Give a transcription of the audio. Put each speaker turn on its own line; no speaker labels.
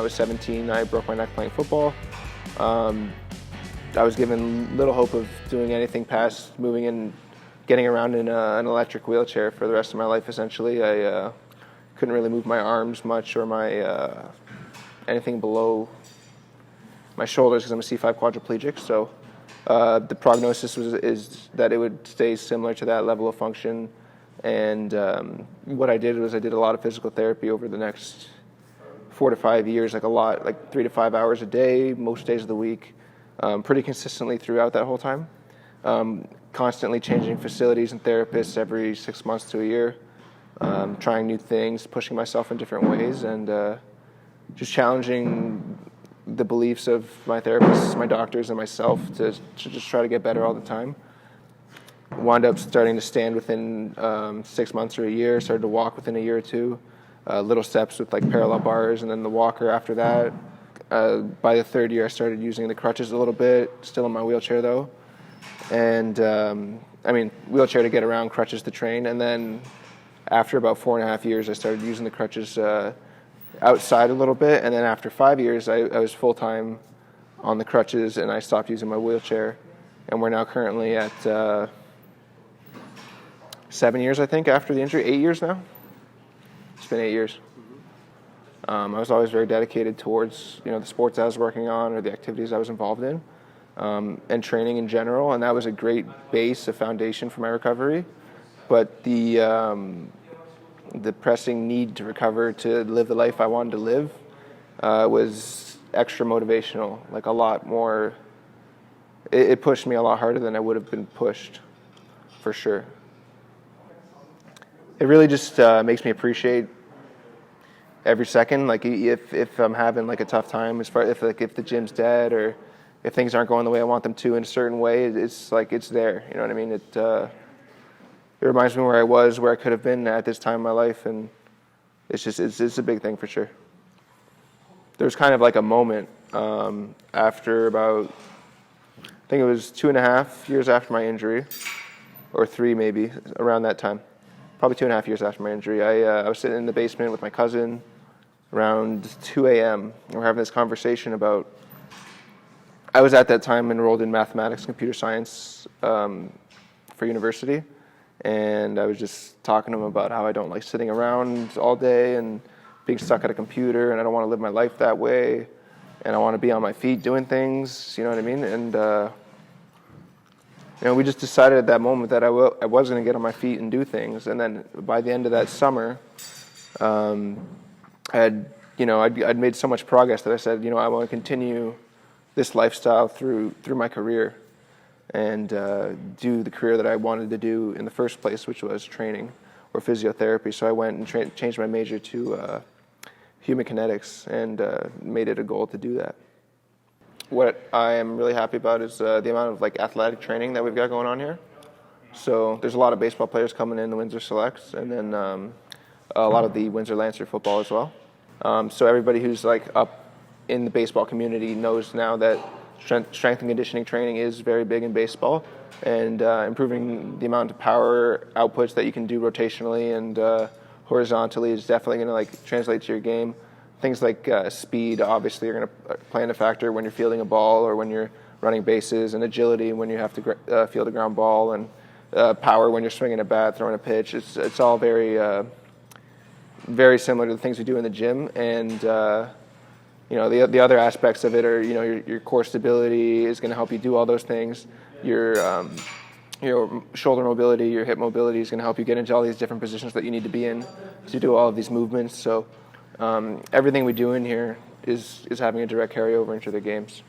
I was 17, I broke my neck playing football. I was given little hope of doing anything past moving in, getting around in an electric wheelchair for the rest of my life, essentially. I couldn't really move my arms much or my anything below my shoulders because I'm a C5 quadriplegic. So the prognosis is that it would stay similar to that level of function. And what I did was I did a lot of physical therapy over the next 4 to 5 years, like 3 to 5 hours a day, most days of the week, pretty consistently throughout that whole time. Constantly changing facilities and therapists every 6 months to a year, trying new things, pushing myself in different ways, and just challenging the beliefs of my therapists, my doctors, and myself to just try to get better all the time. Wound up starting to stand within 6 months or a year, started to walk within a year or two, little steps with like parallel bars, and then the walker after that. By the third year, I started using the crutches a little bit, still in my wheelchair though. And wheelchair to get around, crutches to train. And then after about 4.5 years, I started using the crutches outside a little bit. And then after 5 years, I was full-time on the crutches, and I stopped using my wheelchair. And we're now currently at 7 years, I think, after the injury. 8 years now? It's been 8 years. I was always very dedicated towards the sports I was working on or the activities I was involved in, and training in general, and that was a great base, a foundation for my recovery. But the pressing need to recover to live the life I wanted to live was extra motivational, like a lot more. It pushed me a lot harder than I would have been pushed, for sure. It really just makes me appreciate every second. Like if I'm having like a tough time, as far if the gym's dead or if things aren't going the way I want them to in a certain way, it's like it's there. You know what I mean? It reminds me where I was, where I could have been at this time in my life, and it's a big thing for sure. There was kind of like a moment after about, I think it was 2.5 years after my injury, or 3 maybe, around that time. Probably 2.5 years after my injury. I was sitting in the basement with my cousin around 2 a.m. and we're having this conversation about, I was at that time enrolled in mathematics, computer science for university, and I was just talking to him about how I don't like sitting around all day and being stuck at a computer, and I don't want to live my life that way, and I want to be on my feet doing things, you know what I mean? And we just decided at that moment that I was going to get on my feet and do things. And then by the end of that summer, I'd made so much progress that I said, I want to continue this lifestyle through my career and do the career that I wanted to do in the first place, which was training or physiotherapy. So I went and changed my major to human kinetics and made it a goal to do that. What I am really happy about is the amount of athletic training that we've got going on here. So there's a lot of baseball players coming in the Windsor Selects, and then a lot of the Windsor Lancer football as well. So everybody who's up in the baseball community knows now that strength and conditioning training is very big in baseball, and improving the amount of power outputs that you can do rotationally and horizontally is definitely going to translate to your game. Things like speed, obviously, are going to play in a factor when you're fielding a ball or when you're running bases, and agility when you have to field a ground ball, and power when you're swinging a bat, throwing a pitch. It's all very, very similar to the things we do in the gym. And the other aspects of it are your core stability is going to help you do all those things. Your shoulder mobility, your hip mobility is going to help you get into all these different positions that you need to be in to do all of these movements. So everything we do in here is having a direct carryover into the games.